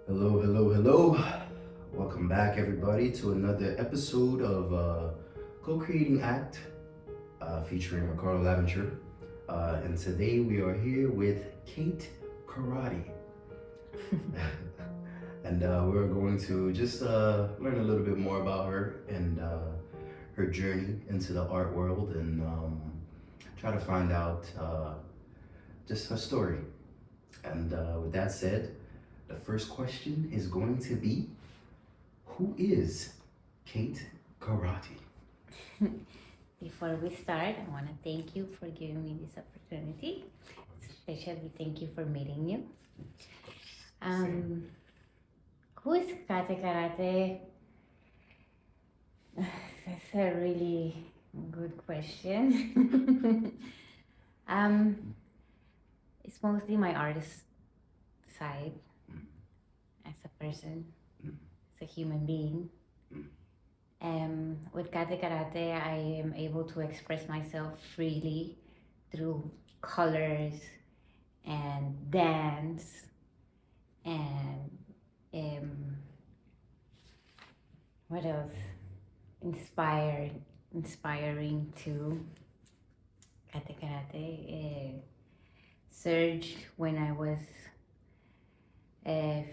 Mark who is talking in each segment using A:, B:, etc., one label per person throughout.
A: Hello, hello, hello. Welcome back, everybody, to another episode of Co-Creating Act featuring Ricardo Laventure. And today we are here with Cate Karate. And we're going to just learn a little bit more about her and her journey into the art world and try to find out just her story. And with that said, the first question is going to be, who is Cate Karate?
B: Before we start, I want to thank you for giving me this opportunity. Especially thank you for meeting you. Who is Cate Karate? That's a really good question. It's mostly my artist side as a person, as a human being. With Cate Karate, I am able to express myself freely through colors and dance and what else? Inspiring too. Cate Karate surged when I was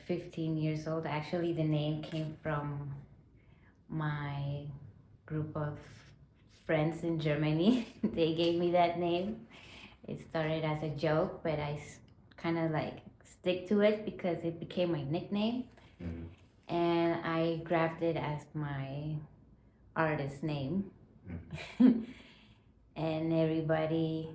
B: 15 years old. Actually, the name came from my group of friends in Germany. They gave me that name. It started as a joke, but I kind of like stick to it because it became my nickname. And I grabbed it as my artist name. And everybody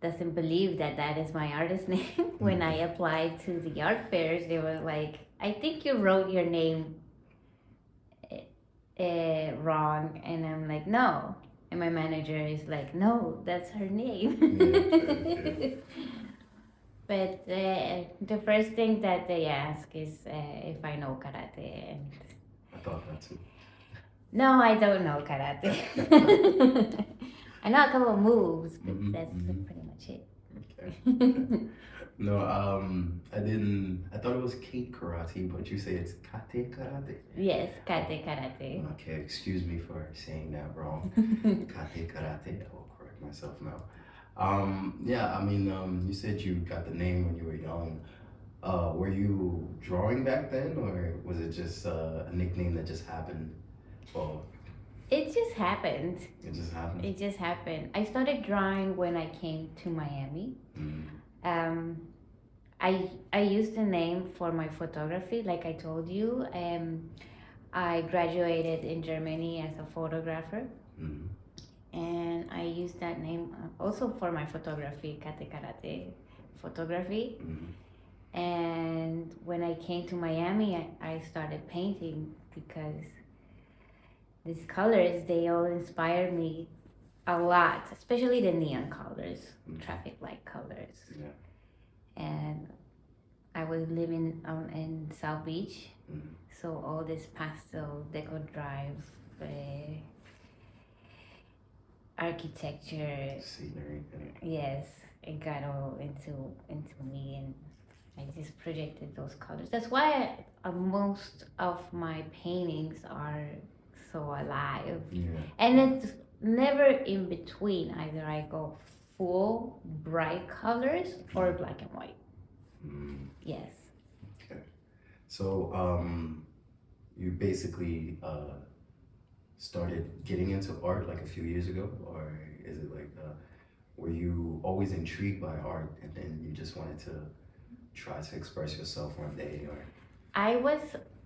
B: doesn't believe that that is my artist name. When I applied to the art fairs, they were like, I think you wrote your name wrong. And I'm like, no. And my manager is like, no, that's her name. But the first thing that they ask is if I know karate. And
A: I thought that too.
B: no, I don't know karate. I know a couple of moves, but that's pretty much it.
A: Okay. No, I didn't. I thought it was Cate Karate, but you say it's Cate Karate.
B: Yes, Cate Karate.
A: Okay, excuse me for saying that wrong. Cate Karate. I will correct myself now. Yeah, I mean, you said you got the name when you were young. Were you drawing back then, or was it just a nickname that just happened? Oh,
B: It just happened.
A: it just happened.
B: It just happened. I started drawing when I came to Miami. I used the name for my photography, like I told you. I graduated in Germany as a photographer. And I used that name also for my photography, Cate Karate photography. And when I came to Miami, I started painting because these colors, they all inspired me a lot, especially the neon colors, traffic light colors.
A: Yeah.
B: And I was living in South Beach, so all this pastel deco drive, architecture,
A: Scenery.
B: yes, it got all into me, and I just projected those colors. That's why most of my paintings are so alive.
A: Yeah.
B: And it's never in between. Either I go full bright colors or black and white. Yes.
A: Okay. So, you basically started getting into art like a few years ago, or is it like, were you always intrigued by art and then you just wanted to try to express yourself one day, or?
B: I was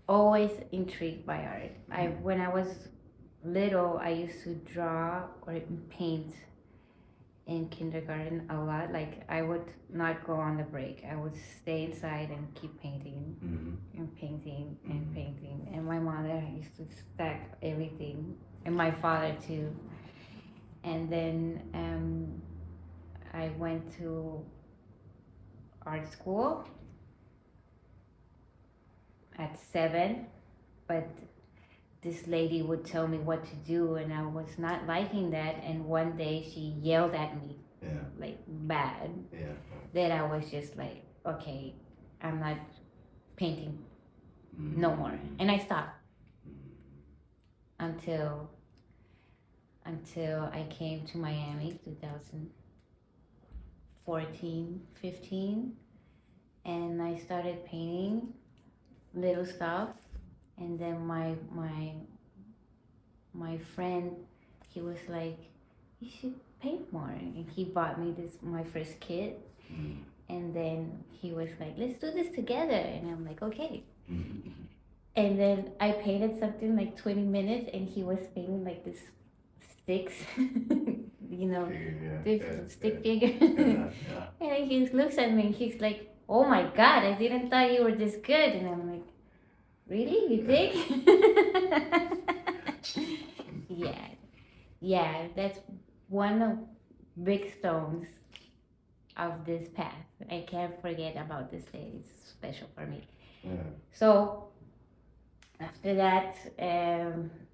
B: always intrigued by art. When I was little, I used to draw or paint in kindergarten a lot. Like I would not go on the break. I would stay inside and keep painting and painting and painting. And my mother used to stack everything, and my father too. And then I went to art school at 7, but this lady would tell me what to do, and I was not liking that. And one day she yelled at me, like bad, that I was just like, okay, I'm not painting no more, and I stopped until I came to Miami 2014, 15, and I started painting little stuff, and then my friend, he was like, you should paint more, and he bought me my first kit, and then he was like, let's do this together, and I'm like, okay. And then I painted something like 20 minutes, and he was painting like this sticks, stick figure. And he looks at me and he's like, oh my God, I didn't thought you were this good. And I'm like, really? You think? Yeah, that's one of big stones of this path. I can't forget about this day. It's special for me. So after that,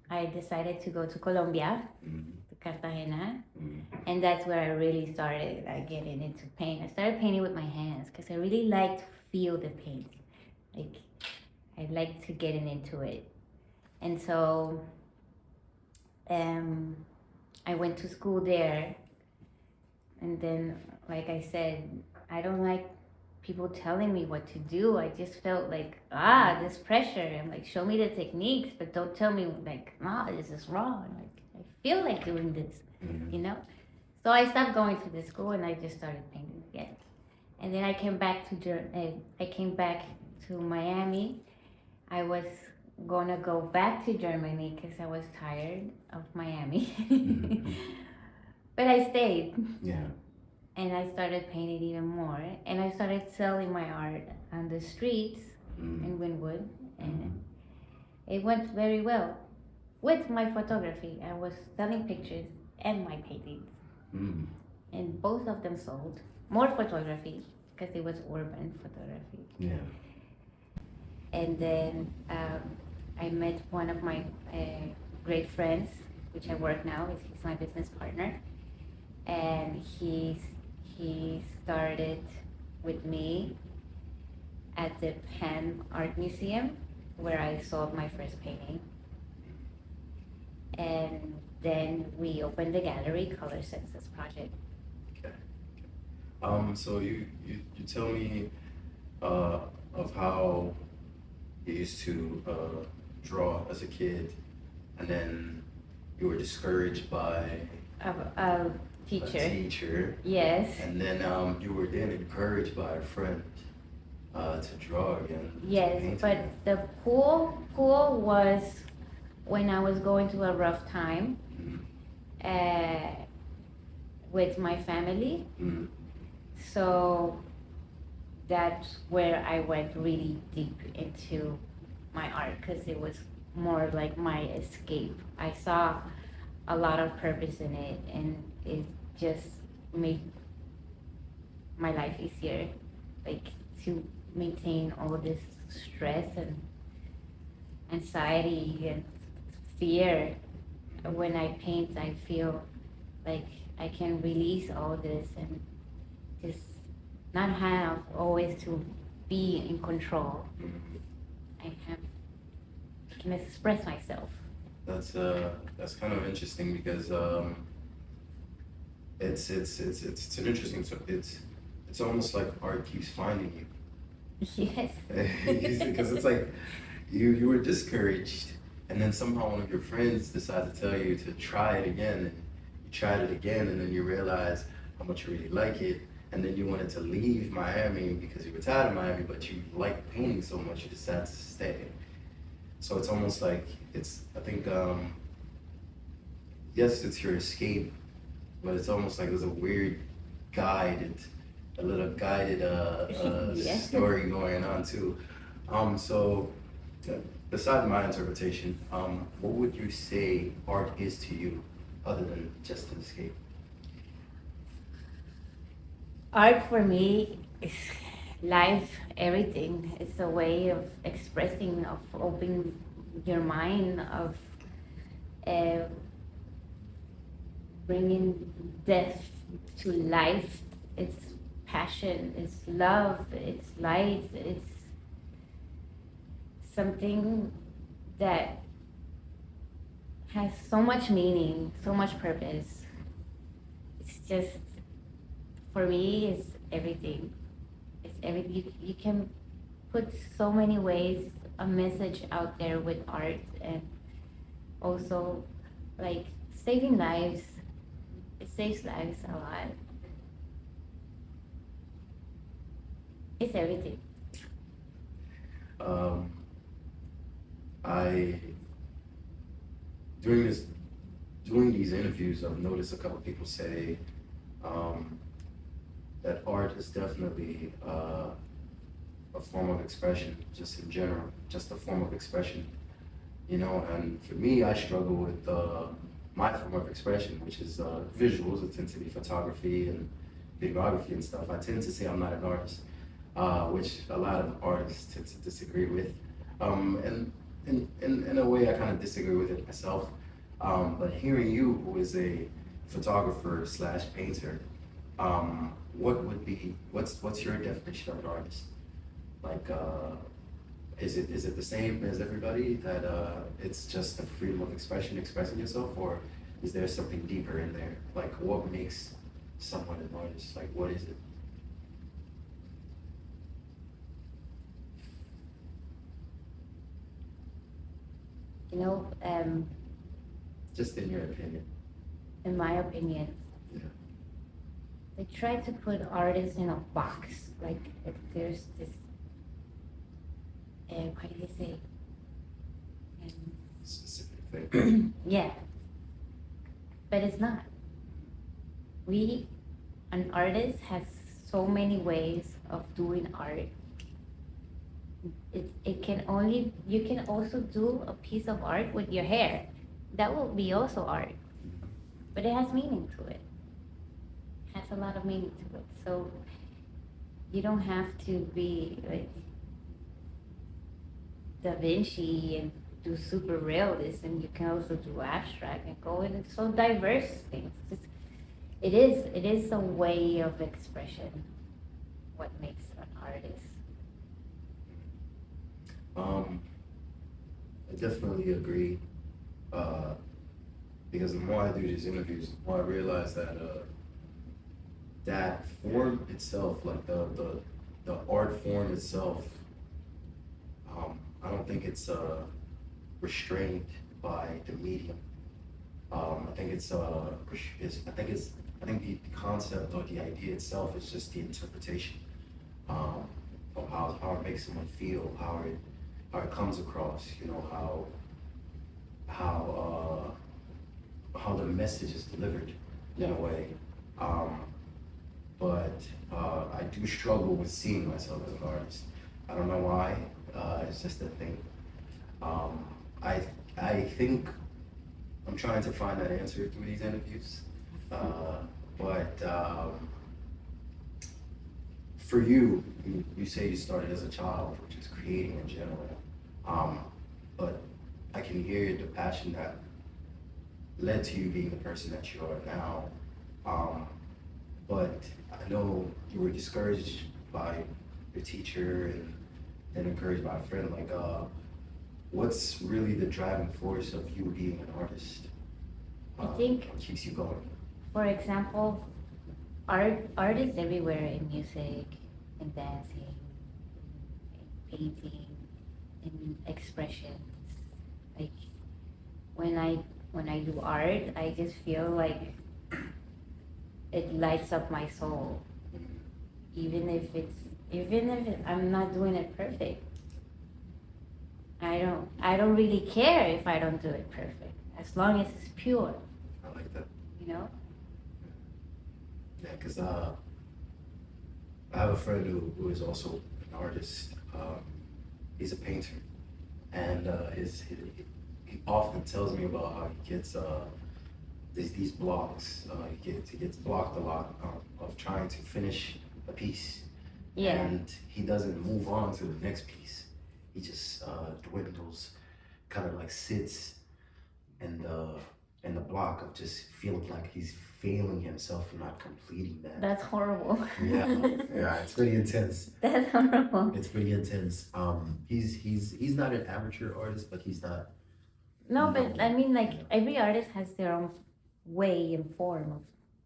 B: I decided to go to Colombia, to Cartagena, and that's where I really started getting into paint. I started painting with my hands because I really like to feel the paint. Like, I like to get into it. And so I went to school there, and then, like I said, I don't like people telling me what to do. I just felt like, this pressure. I'm like, show me the techniques, but don't tell me like, this is wrong. Like, I feel like doing this, So I stopped going to the school and I just started painting again. And then I came back to Miami. I was gonna go back to Germany because I was tired of Miami, but I stayed. Yeah. And I started painting even more, and I started selling my art on the streets in Wynwood, and it went very well with my photography. I was selling pictures and my paintings, and both of them sold. More photography because it was urban photography. Yeah. And then I met one of my great friends, which I work now. He's my business partner, and he started with me at the Penn Art Museum, where I sold my first painting. And then we opened the gallery, Color Senses Project.
A: Okay. So you tell me of how you used to draw as a kid, and then you were discouraged by
B: a teacher. Yes.
A: And then you were then encouraged by a friend to draw again.
B: Yes, but the pool was when I was going through a rough time with my family. So that's where I went really deep into my art, because it was more like my escape. I saw a lot of purpose in it, and it just made my life easier, like to maintain all this stress and anxiety and fear. When I paint, I feel like I can release all this and just not have always to be in control. I can express myself.
A: That's kind of interesting, because it's an interesting. So it's almost like art keeps finding you.
B: Yes.
A: Because it's like you were discouraged, and then somehow one of your friends decided to tell you to try it again, and you tried it again, and then you realized how much you really like it, and then you wanted to leave Miami because you were tired of Miami, but you liked painting so much you decided to stay. So it's almost like I think, yes, it's your escape, but it's almost like there's a weird a little guided story going on too. So beside my interpretation, what would you say art is to you, other than just an escape?
B: Art for me is life, everything. It's a way of expressing, of opening your mind, of bringing death to life. It's passion, it's love, it's light, something that has so much meaning, so much purpose. It's just, for me, it's everything. It's everything. You can put so many ways a message out there with art, and also like saving lives. It saves lives a lot. It's everything.
A: I doing these interviews, I've noticed a couple people say that art is definitely a form of expression, just in general, just a form of expression, you know. And for me, I struggle with my form of expression, which is visuals. It tends to be photography and videography and stuff. I tend to say I'm not an artist, which a lot of artists tend to disagree with. And in a way, I kind of disagree with it myself. But hearing you, who is a photographer slash painter, what's your definition of an artist? Like, is it the same as everybody, that it's just a freedom of expression, expressing yourself, or is there something deeper in there? Like, what makes someone an artist? Like, what is it?
B: You know,
A: Just in your opinion.
B: in my opinion,
A: Yeah.
B: they try to put artists in a box. Like if there's this, how do you say?
A: Specific thing.
B: Yeah, but it's not. An artist has so many ways of doing art. It can only, you can also do a piece of art with your hair. That will be also art, but it has meaning to it. It has a lot of meaning to it. So you don't have to be like Da Vinci and do super realism. You can also do abstract and go in. It's so diverse things. It is a way of expression. What makes an artist?
A: I definitely agree. Because the more I do these interviews, the more I realize that that form itself, like the art form itself, I don't think it's restrained by the medium. I think I think the concept or the idea itself is just the interpretation of how it makes someone feel, how it comes across, you know, how the message is delivered in a way. But I do struggle with seeing myself as an artist. I don't know why. It's just a thing. I think I'm trying to find that answer through these interviews. But for you, you say you started as a child, which is creating in general. But I can hear the passion that led to you being the person that you are now. But I know you were discouraged by your teacher and encouraged by a friend. Like, what's really the driving force of you being an artist?
B: I think
A: what keeps you going?
B: For example, art is everywhere, in music, in dancing, in painting, in expressions. Like when I do art, I just feel like it lights up my soul. Even if I'm not doing it perfect. I don't really care if I don't do it perfect, as long as it's pure.
A: I like that.
B: You know?
A: Yeah, because I have a friend who is also an artist. He's a painter, and he often tells me about how he gets these blocks. He gets blocked a lot of trying to finish a piece.
B: Yeah.
A: And he doesn't move on to the next piece. He just dwindles, kind of like sits and and the block of just feeling like he's failing himself for not completing that.
B: That's horrible.
A: Yeah, yeah, it's pretty intense.
B: That's horrible.
A: It's pretty intense. He's not an amateur artist, but he's not.
B: No, but I mean, like
A: Yeah.
B: every artist has their own way and form of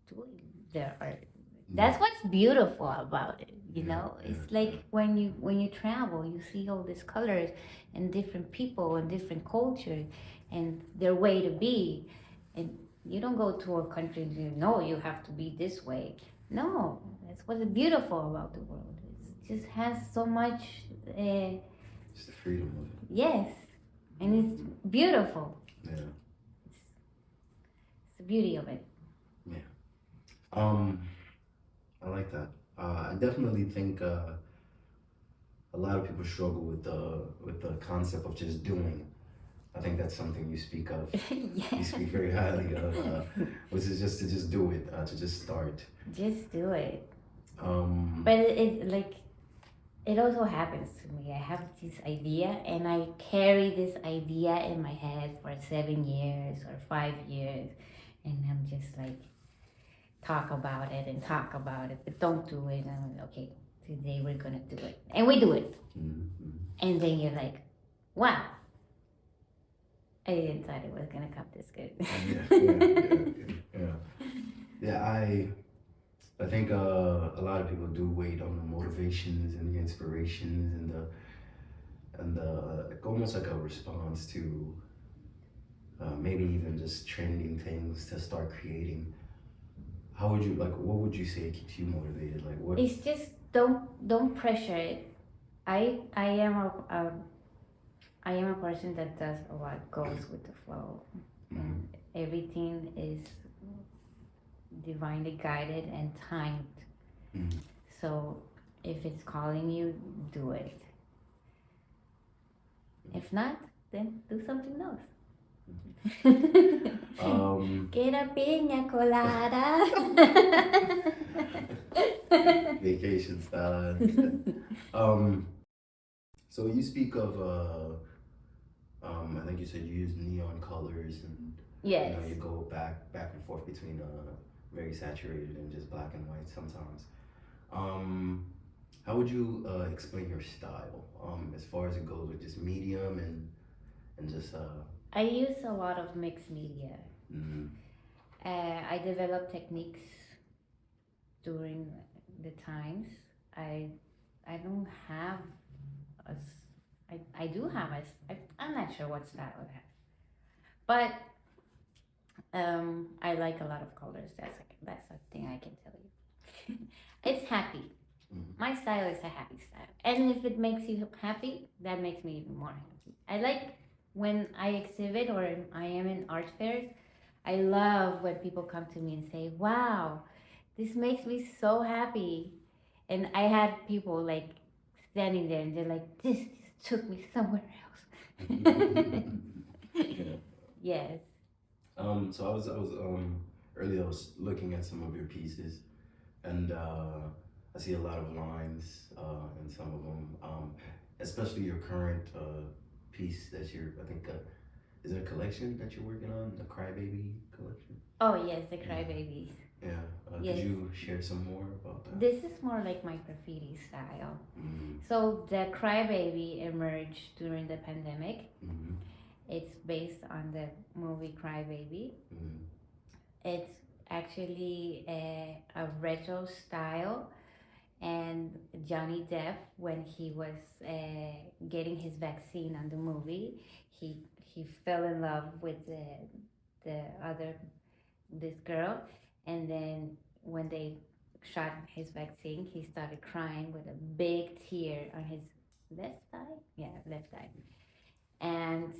B: doing their art. That's what's beautiful about it, you
A: Yeah,
B: know.
A: yeah,
B: It's like when you travel, you see all these colors and different people and different cultures and their way to be, and you don't go to a country and you know you have to be this way. No, that's what's beautiful about the world. It just has so much.
A: It's the freedom of it.
B: Yes, and it's beautiful.
A: Yeah.
B: It's the beauty of it.
A: I like that. I definitely think a lot of people struggle with the concept of just doing. I think that's something you speak of.
B: Yeah.
A: You speak very highly of, which is just to just do it, to just start.
B: Just do it.
A: Um,
B: But it like it also happens to me. I have this idea and I carry this idea in my head for 7 years or 5 years, and I'm just like talk about it and talk about it, but don't do it. And I'm like, okay, today we're gonna do it, and we do it, and then you're like, wow, I didn't thought it was gonna come this good.
A: Yeah. I think a lot of people do wait on the motivations and the inspirations and like almost like a response to maybe even just trending things to start creating. How would you like? What would you say keeps you motivated? Like what?
B: It's just don't pressure it. I am a person that does a lot, goes with the flow. And everything is divinely guided and timed. So if it's calling you, do it. If not, then do something else. Get a piña colada.
A: Vacation style. So you speak of I think you said you use neon colors and
B: Yes.
A: you go back and forth between very saturated and just black and white sometimes. How would you explain your style as far as it goes with just medium and just
B: I use a lot of mixed media. I develop techniques during the times. I don't have I do have I'm not sure what style I have, but I like a lot of colors. That's a thing I can tell you. It's happy. My style is a happy style, and if it makes you happy, that makes me even more happy. I like when I exhibit or I am in art fairs. I love when people come to me and say, "Wow, this makes me so happy." And I had people like standing there and they're like, "This took me somewhere else." Yes.
A: So I was earlier I was looking at some of your pieces, and I see a lot of lines in some of them, especially your current piece that I think is it a collection that you're working on, the Crybaby collection?
B: Oh yes, the Crybabies.
A: Yeah.
B: Yes.
A: Could you share some more about that?
B: This is more like my graffiti style. So the Crybaby emerged during the pandemic. It's based on the movie Crybaby. It's actually a retro style, and Johnny Depp, when he was getting his vaccine on the movie, he fell in love with this girl, and then when they shot his vaccine, he started crying with a big tear on his left eye. Yeah, left eye, and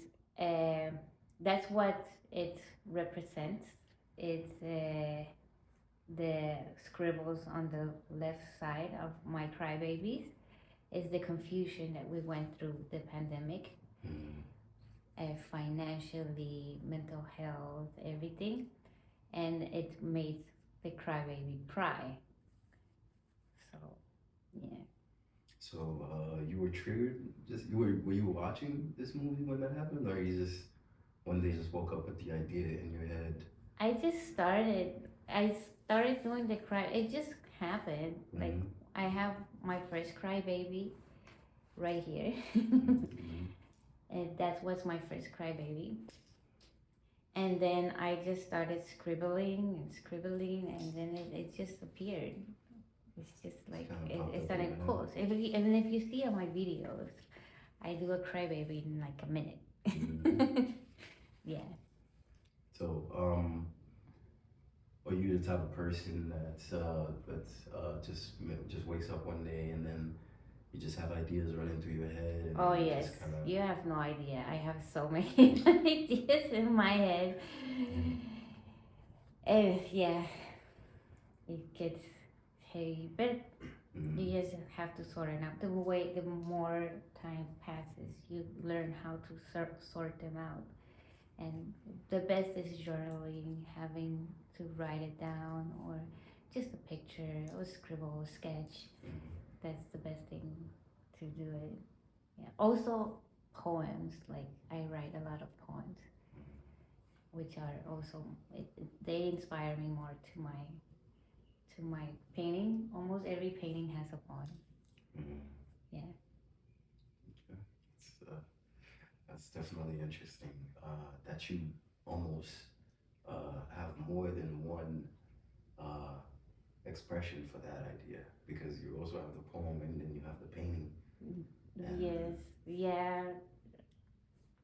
B: that's what it represents. It's the scribbles on the left side of my Crybabies is the confusion that we went through the pandemic, financially, mental health, everything, and it made the Crybaby cry. So, yeah.
A: So you were triggered. Just were you watching this movie when that happened, or you just? One day just woke up with the idea in your head.
B: I started doing the cry. It just happened. Like
A: Mm-hmm.
B: I have my first cry baby right here,
A: Mm-hmm.
B: and that was my first cry baby. And then I just started scribbling and scribbling, and then it just appeared. It's just like
A: Kind of popped
B: it's
A: up in
B: an
A: your head.
B: impulse. Even if you see on my videos, I do a crybaby in like a minute.
A: Mm-hmm.
B: Yeah.
A: So, are you the type of person just wakes up one day and then you just have ideas running through your head and
B: Oh
A: then you
B: yes.
A: just kind of.
B: You have no idea. I have so many ideas in my head. And yeah, it gets heavy, but you just have to sort it out. The more time passes, you learn how to sort them out. And the best is journaling, having to write it down, or just a picture, or scribble, or sketch. That's the best thing to do it. Yeah. Also, poems. Like I write a lot of poems, which are also they inspire me more to my painting. Almost every painting has a poem.
A: Mm-hmm.
B: Yeah.
A: It's, that's definitely interesting that you almost have more than one uh, expression for that idea because you also have the poem and then you have the painting. And
B: Yes. Yeah.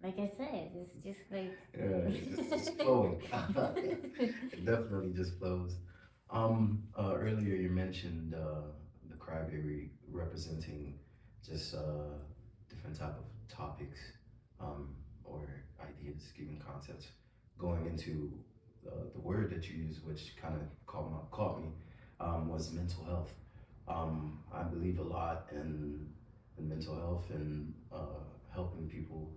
B: Like I said, it's just like.
A: yeah, it's just flowing. It definitely just flows. Earlier you mentioned the crybaby representing just different type of topics or ideas, given concepts, going into the word that you use, which kind of caught me, was mental health. I believe a lot in mental health and helping people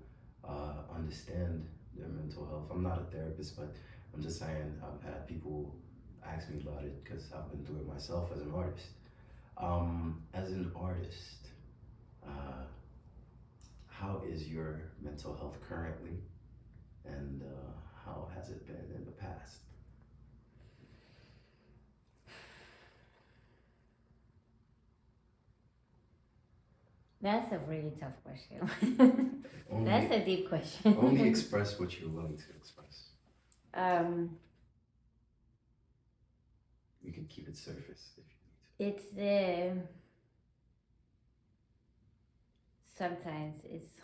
A: understand their mental health. I'm not a therapist, but I'm just saying I've had people ask me about it because I've been through it myself as an artist. As an artist, uh, how is your mental health currently, and how has it been in the past?
B: That's a really tough question. That's
A: Only,
B: a deep question.
A: only express what you're willing to express.
B: um,
A: You can keep it surface if
B: it's sometimes it's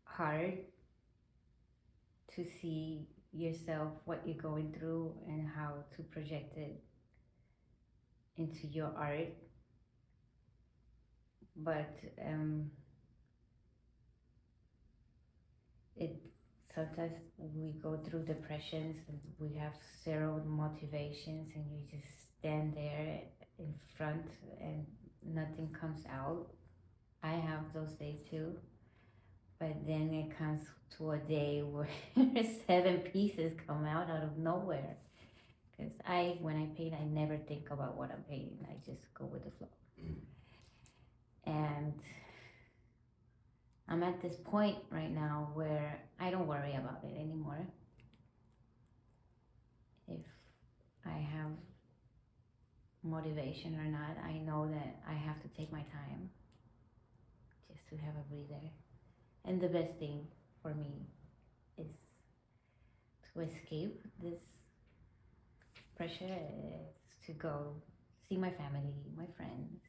B: hard to see yourself, what you're going through, and how to project it into your art. But it sometimes we go through depressions and we have zero motivations, and you just stand there in front and nothing comes out. I have those days too. But then it comes to a day where 7 pieces come out of nowhere. Because when I paint, I never think about what I'm painting. I just go with the flow.
A: you.
B: And I'm at this point right now where I don't worry about it anymore. If I have motivation or not, I know that I have to take my time just to have a breather. And the best thing for me is to escape this pressure, is to go see my family, my friends,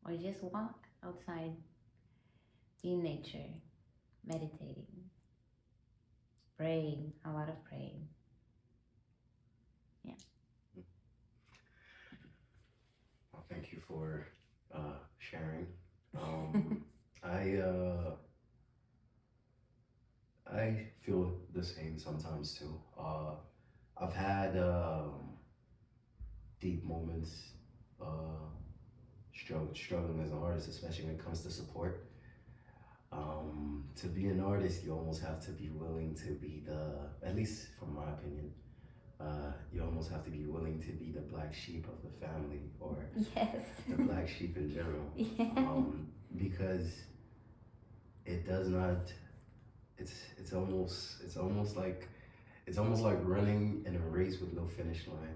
B: or just walk outside in nature, meditating, praying, a lot of praying. Yeah.
A: Well, thank you for sharing. Um, I feel the same sometimes too. I've had deep moments struggling as an artist, especially when it comes to support. To be an artist, you almost have to be willing to be at least from my opinion, you almost have to be willing to be the black sheep of the family or
B: Yes.
A: the black sheep in general.
B: Yeah.
A: Because it does not it's almost like running in a race with no finish line.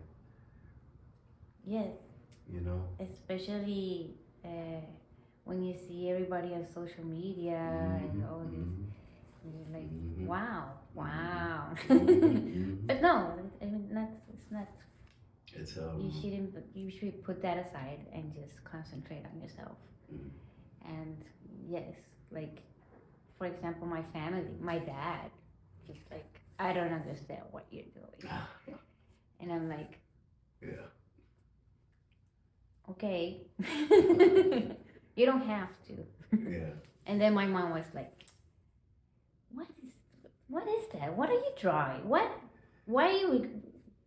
B: Yes,
A: You know.
B: especially when you see everybody on social media and
A: Mm-hmm.
B: all this,
A: Mm-hmm.
B: you're like,
A: Mm-hmm.
B: wow, wow.
A: Mm-hmm.
B: But no, I mean, it's not.
A: It's
B: You shouldn't. You should put that aside and just concentrate on yourself.
A: mm,
B: And yes, like for example, my family, my dad, he's like, I don't understand what you're doing, and I'm like,
A: yeah.
B: okay, you don't have to.
A: Yeah.
B: And then my mom was like, what is what is that? What are you drawing? What? Why you?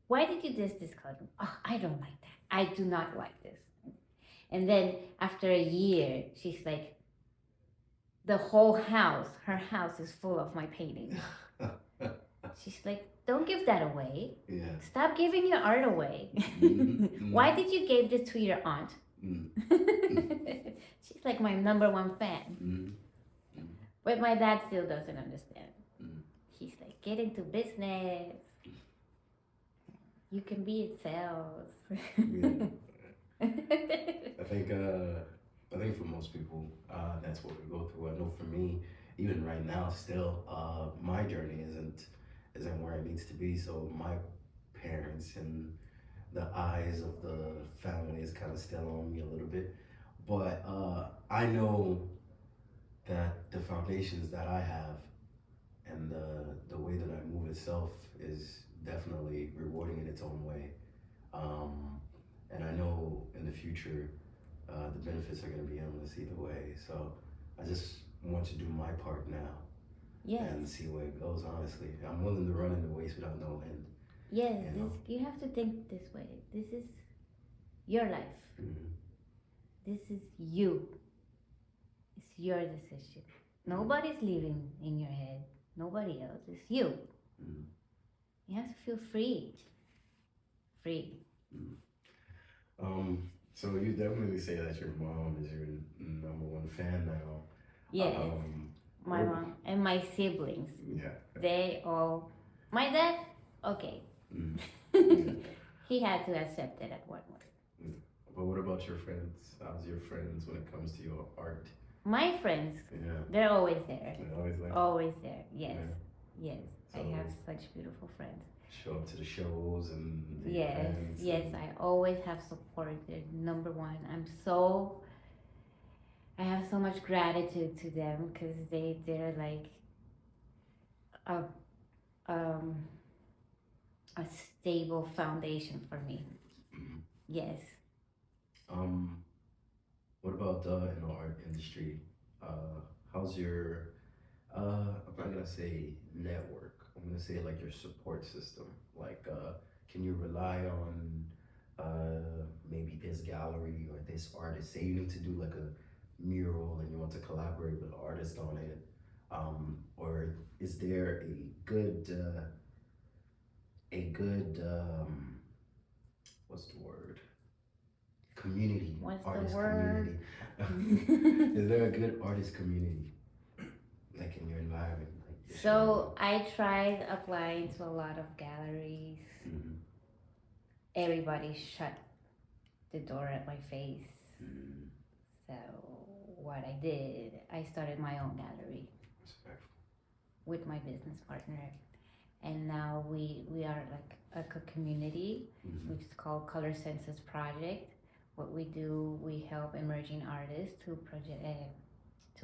B: Why did you this color? Oh, I don't like that. I do not like this. And then after a year, she's like, the whole house, her house is full of my paintings. She's like, don't give that away.
A: Yeah.
B: Stop giving your art away. Why did you give this to your aunt? She's like my number one fan. But my dad still doesn't understand. He's like, get into business. You can be in sales.
A: I think for most people, that's what we go through. I know for me, even right now, still, my journey isn't where it needs to be. So my parents and the eyes of the family is kind of still on me a little bit. But I know that the foundations that I have and the way that I move itself is definitely rewarding in its own way. Um, and I know in the future the benefits are going to be endless either way. So I just want to do my part now and see where it goes. Honestly, I'm willing to run in the waste without no end.
B: Yes, you have to think this way. This is your life. This is you. It's your decision. Nobody's living in your head. Nobody else. It's you. You have to feel free. Free.
A: So you definitely say that your mom is your number one fan now.
B: Yes. My mom and my siblings.
A: Yeah.
B: They all. My dad. Okay. He had to accept it at one point.
A: But what about your friends? How's your friends when it comes to your art?
B: My friends.
A: Yeah.
B: They're always there.
A: They're always there.
B: Always there. Yes.
A: Yeah.
B: Yes.
A: So
B: I have such beautiful friends.
A: Show up to the shows and the
B: Yes,
A: events.
B: yes, I always have support. They're number one. I have so much gratitude to them because they're like a a stable foundation for me. Yes.
A: What about in the art industry? How's your I'm not gonna say network. I'm gonna say like your support system. Like, can you rely on maybe this gallery or this artist? Say you need to do like a mural and you want to collaborate with artists on it. Or is there a good what's the word? Community.
B: What's
A: artist
B: the word?
A: Community. Is there a good artist community? Like in your environment? Like
B: So I tried applying to a lot of galleries. Everybody shut the door at my face. So what I did, I started my own gallery.
A: Respectful.
B: With my business partner, and now we are like a community, which is called Color Senses Project. What we do, we help emerging artists to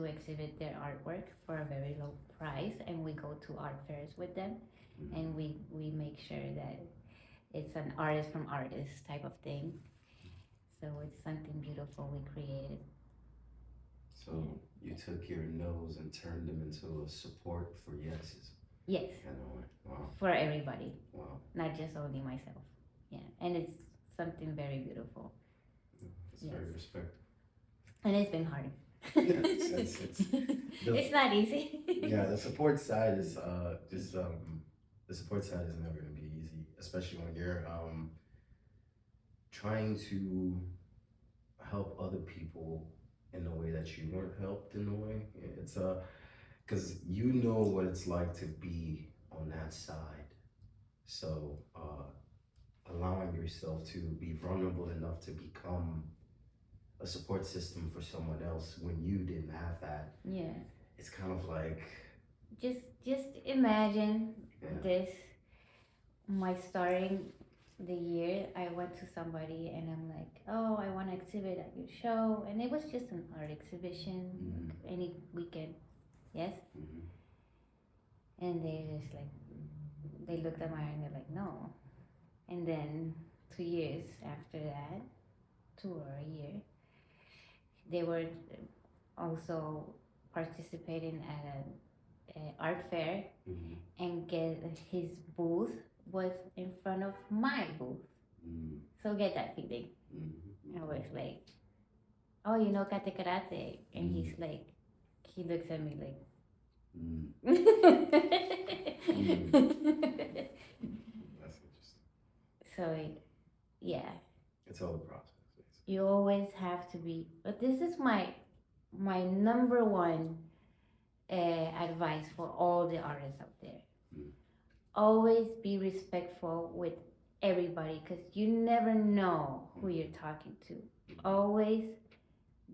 B: exhibit their artwork for a very low price, and we go to art fairs with them, and we make sure that it's an artist from artist type of thing. So it's something beautiful we created.
A: So you took your no's and turned them into a support for yeses.
B: Yes.
A: Wow.
B: For everybody.
A: Wow.
B: Not just only myself. Yeah. And it's something very beautiful.
A: It's very respectful.
B: And it's been hard.
A: It's
B: not easy.
A: Yeah, the support side is the support side is never gonna be easy, especially when you're trying to help other people in the way that you weren't helped in a way. because you know what it's like to be on that side. So allowing yourself to be vulnerable enough to become a support system for someone else when you didn't have that,
B: Yes.
A: it's kind of like,
B: Just imagine
A: yeah.
B: this. My starting the year, I went to somebody and I'm like, oh, I want to exhibit at your show, and it was just an art exhibition,
A: Mhm.
B: any weekend, yes.
A: Mhm.
B: And they just like, they looked at my art and they're like, no. And then 2 years after that, 2 or a year, they were also participating at an art fair,
A: Mhm.
B: and get his booth was in front of my booth.
A: Mhm.
B: So get that feeling.
A: Mhm.
B: I was like, oh, you know Cate Karate? And he's
A: Mm.
B: like, he looks at me like,
A: Mm. That's interesting.
B: so yeah,
A: It's all a process, basically.
B: you always have to be, but this is my number one advice for all the artists out there.
A: Mm.
B: Always be respectful with everybody, because you never know who you're talking to. Always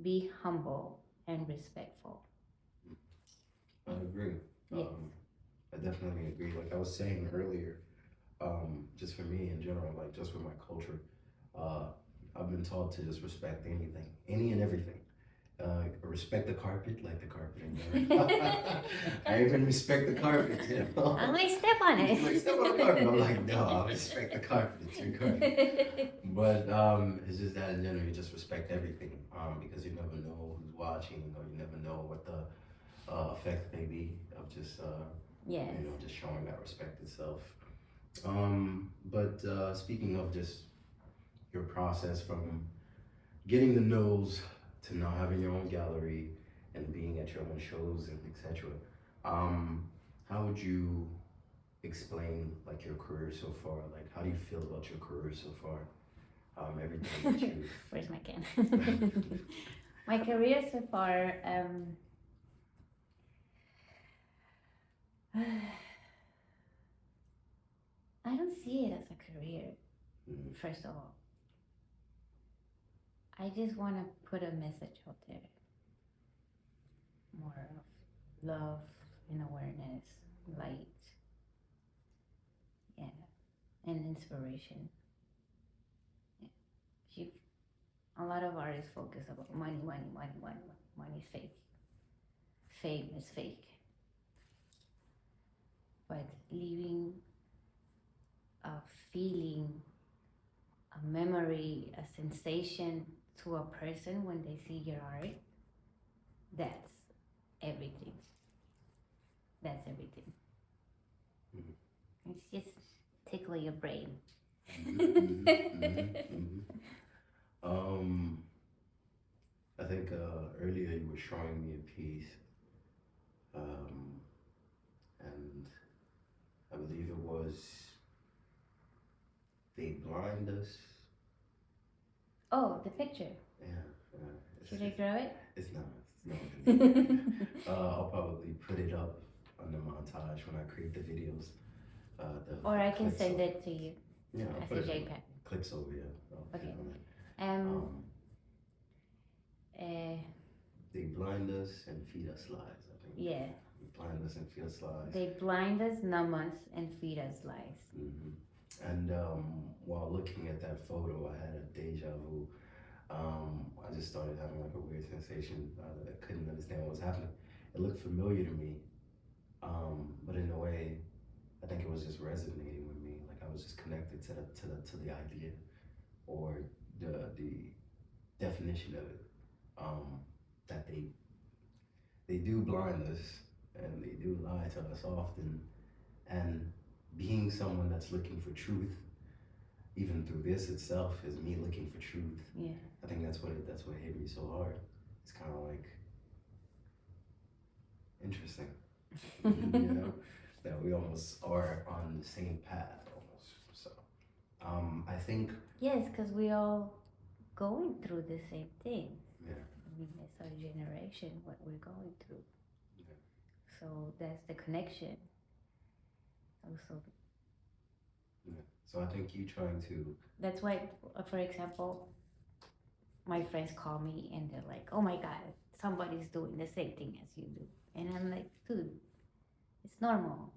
B: be humble and respectful.
A: I agree.
B: Yes.
A: I definitely agree. Like I was saying earlier, just for me in general, like just with my culture, uh, I've been taught to just respect anything, any and everything. Respect the carpet, like the carpet in there. I even respect the carpet, you know.
B: I'm like, step on
A: He's like,
B: it.
A: step on the carpet. I'm like, no, I respect the carpet. It's your carpet. But it's just that in general, you just respect everything, because you never know who's watching, or you never know what the effect may be of just
B: Yes.
A: you know, just showing that respect itself. But speaking of just your process from getting the nose to now having your own gallery and being at your own shows and etc. How would you explain like your career so far? Like, how do you feel about your career so far? Everything that you.
B: Where's my can? My career so far, I don't see it as a career.
A: Mm.
B: First of all, I just want to put a message out there, more of love and awareness, light, yeah, and inspiration. Yeah. You, a lot of artists focus about money, money, money, money. Money is fake. Fame is fake. But leaving a feeling, a memory, a sensation to a person when they see your art, that's everything. That's everything.
A: Mm-hmm.
B: It's just tickle your brain.
A: Mm-hmm. Mm-hmm. Mm-hmm. I think earlier you were showing me a piece, um, and I believe it was They Blind Us.
B: Oh, the picture.
A: Yeah.
B: Should I draw it?
A: It's not. It's not. I'll probably put it up on the montage when I create the videos.
B: Or I can send it to you.
A: Yeah, I'll
B: as
A: put
B: a
A: it on
B: JPEG.
A: clips over here.
B: Okay.
A: They blind us and feed us lies, I think.
B: Yeah.
A: Blind us and feed us lies.
B: They blind us, numb us, and feed us lies.
A: Mm-hmm. And while looking at that photo, I had a deja vu. I just started having like a weird sensation. I couldn't understand what was happening. It looked familiar to me, but in a way, I think it was just resonating with me. Like I was just connected to the idea or the definition of it. That they do blind us and they do lie to us often. And being someone that's looking for truth, even through this itself, is me looking for truth.
B: Yeah.
A: I think that's what hit me so hard. It's kind of like interesting, you know, that we almost are on the same path almost. So, I think.
B: Yes, because we all going through the same thing.
A: Yeah.
B: I mean, it's our generation, what we're going through.
A: Yeah.
B: So So that's the connection. Also,
A: Yeah. So I think you trying to.
B: that's why, for example, my friends call me and they're like, "Oh my God, somebody's doing the same thing as you do," and I'm like, "Dude, it's normal.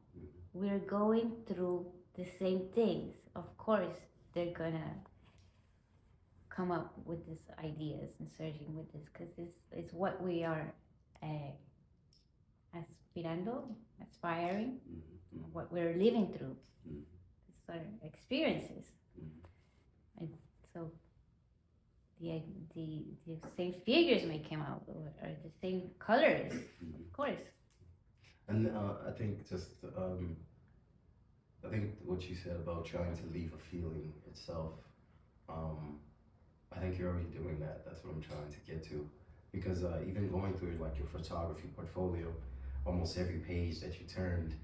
B: We're going through the same things. Of course, they're gonna come up with these ideas and searching with this because it's what we are uh, aspiring, what we're living through. It's our experiences, and so the the same figures may come out or the same colors, of course.
A: And I think I think what you said about trying to leave a feeling itself, I think you're already doing that. That's what I'm trying to get to. Because even going through like your photography portfolio, almost every page that you turned,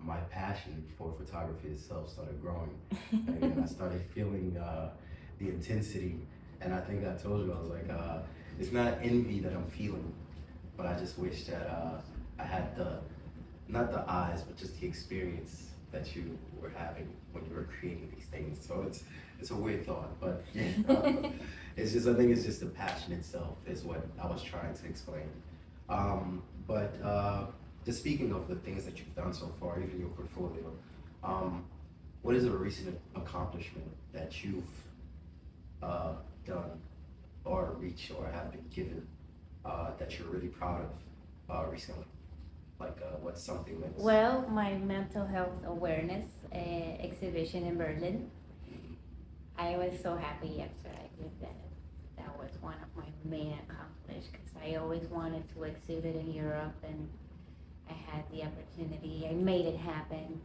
A: my passion for photography itself started growing. And I started feeling the intensity. And I think I told you, I was like, it's not envy that I'm feeling, but I just wish that I had not the eyes, but just the experience that you were having when you were creating these things. So it's a weird thought, but it's just, I think it's just the passion itself is what I was trying to explain. But just speaking of the things that you've done so far, even your portfolio, what is a recent accomplishment that you've done or reached or have been given that you're really proud of recently? Like what's something that's...
B: Well, my mental health awareness exhibition in Berlin. I was so happy after I did that. That was one of my main accomplishments because I always wanted to exhibit in Europe and I had the opportunity. I made it happen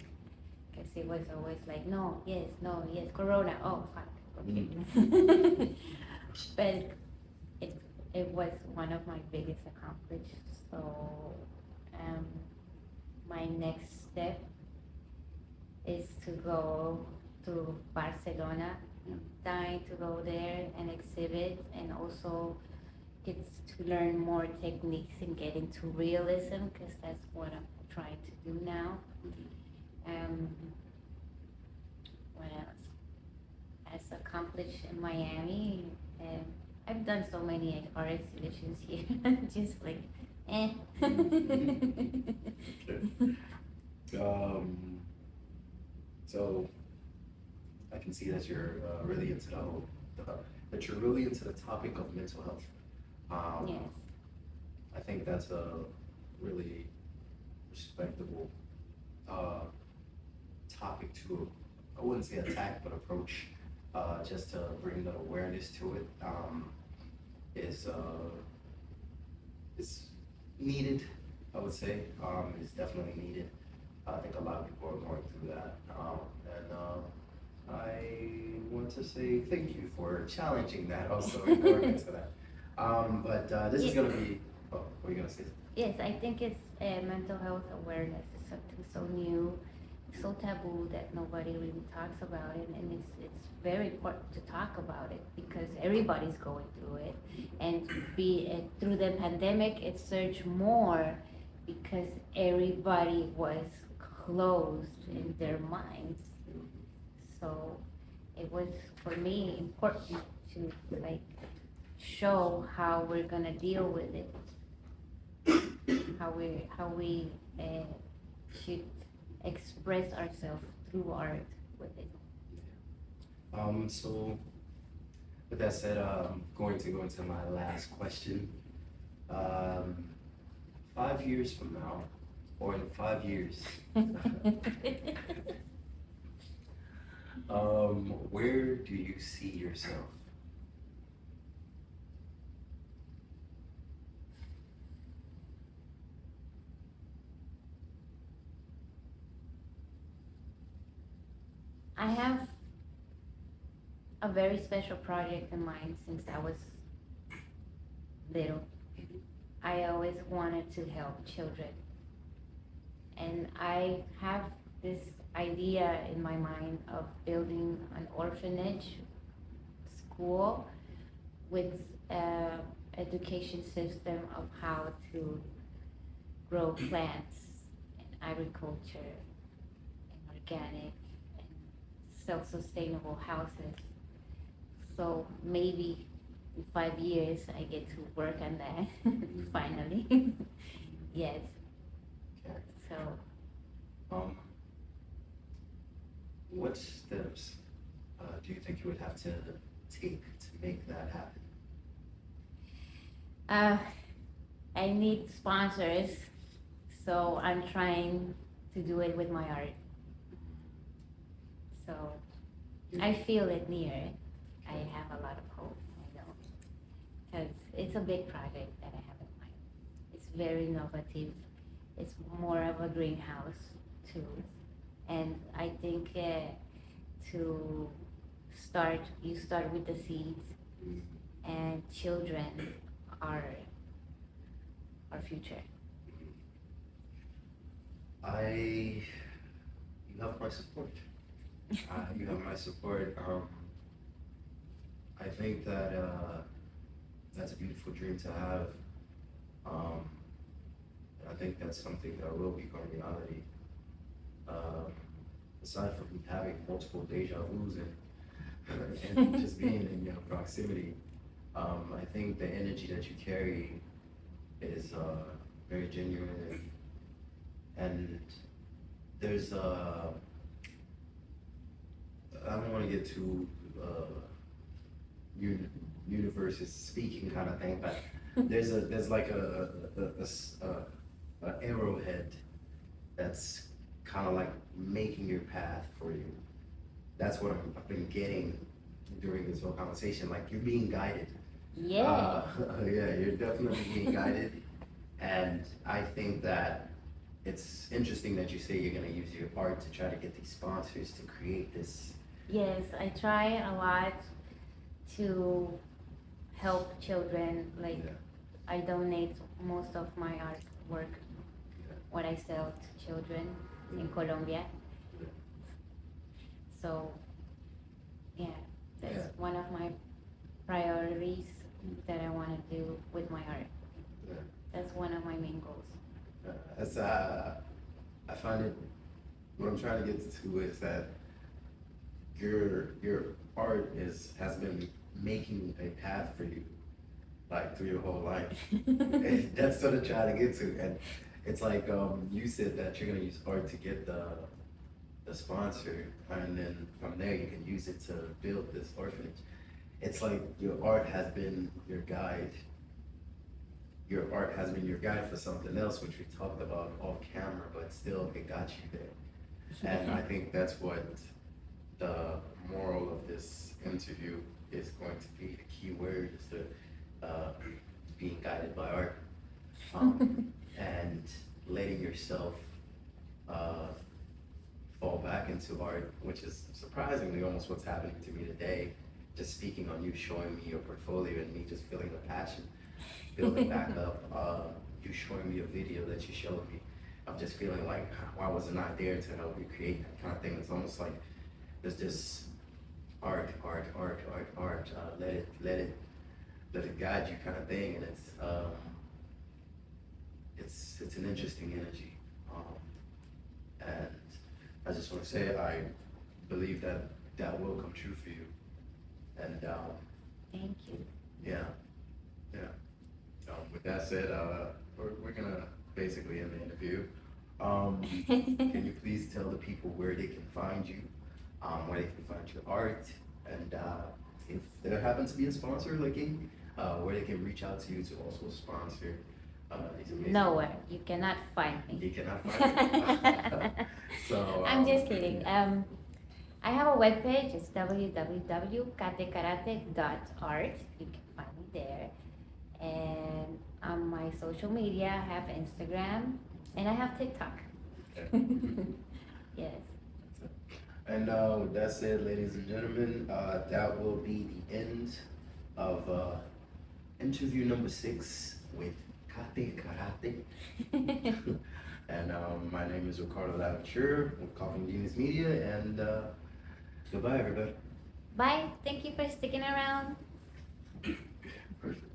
B: because it was always like, no, yes, Corona, oh, fuck, okay. But it was one of my biggest accomplishments. So my next step is to go to Barcelona. I'm dying to go there and exhibit and also get to learn more techniques and get into realism because that's what I'm trying to do now. What else? As accomplished in Miami, I've done so many art exhibitions here, just like, eh.
A: So I can see that you're really into that you're really into the topic of mental health.
B: Yes.
A: I think that's a really respectable topic to, I wouldn't say attack, but approach, just to bring that awareness to it, is needed, I would say. It's definitely needed. I think a lot of people are going through that. I want to say thank you for challenging that also and going into that. But this is going to be, oh, what are you going to say?
B: Yes, I think it's mental health awareness is something so new, so taboo that nobody really talks about it, and it's very important to talk about it because everybody's going through it, and through the pandemic it surged more because everybody was closed in their minds. So it was for me important to like show how we're gonna deal with it, how we should express ourselves through art with it.
A: So with that said, I'm going to go into my last question. 5 years from now, or in 5 years, where do you see yourself?
B: I have a very special project in mind since I was little. I always wanted to help children. And I have this idea in my mind of building an orphanage school with education system of how to grow plants and agriculture and organic and self-sustainable houses. So maybe in 5 years I get to work on that finally. Yes.
A: Okay.
B: So
A: what steps do you think you would have to take to make that happen?
B: I need sponsors, so I'm trying to do it with my art. So I feel it near. I have a lot of hope, I know, because it's a big project that I have in mind. It's very innovative. It's more of a greenhouse too, and I think to start, you start with the seeds, and children are our future.
A: You have my support. You have my support. I think that that's a beautiful dream to have. I think that's something that will become reality. Aside from having multiple deja vus and just being in your proximity, I think the energy that you carry is very genuine, and there's I don't want to get too universe is speaking kind of thing, but there's like a arrowhead that's kind of like making your path for you. That's what I've been getting during this whole conversation. Like you're being guided.
B: Yeah.
A: Yeah, you're definitely being guided, and I think that it's interesting that you say you're gonna use your art to try to get these sponsors to create this.
B: Yes, I try a lot to help children. Like
A: Yeah.
B: I donate most of my artwork,
A: Yeah.
B: what I sell to children in Colombia.
A: Yeah.
B: So yeah, that's
A: Yeah.
B: one of my priorities that I want to do with my art.
A: Yeah.
B: That's one of my main goals.
A: As I find it, what I'm trying to get to is that your art has been making a path for you, like through your whole life. And that's sort of trying to get to, and it's like you said that you're gonna use art to get the sponsor, and then from there you can use it to build this orphanage. It's like your art has been your guide. Your art has been your guide for something else, which we talked about off camera, but still it got you there. And I think that's what the moral of this interview is going to be. The key word is being guided by art, and letting yourself fall back into art, which is surprisingly almost what's happening to me today. Just speaking on you, showing me your portfolio, and me just feeling the passion building back up. You showing me a video that you showed me. I'm just feeling like, why wasn't I there to help you create that kind of thing? It's almost like there's this art. Let it guide you kind of thing, and it's an interesting energy. And I just want to say I believe that will come true for you. And
B: Thank you.
A: yeah. With that said, we're gonna basically end the interview. Can you please tell the people where they can find you, where they can find your art, and if there happens to be a sponsor looking, where they can reach out to you to also sponsor these amazing.
B: Nowhere. You cannot find me.
A: You cannot find me. So
B: I'm just kidding. I have a webpage. It's www.catekarate.art. You can find me there. And on my social media, I have Instagram and I have TikTok.
A: Okay.
B: Yes.
A: And with that said, ladies and gentlemen, that will be the end of interview number 6 with Cate Karate. And my name is Ricardo Lavature with COUGHINGGENIUS, and goodbye, everybody.
B: Bye. Thank you for sticking around.
A: Perfect.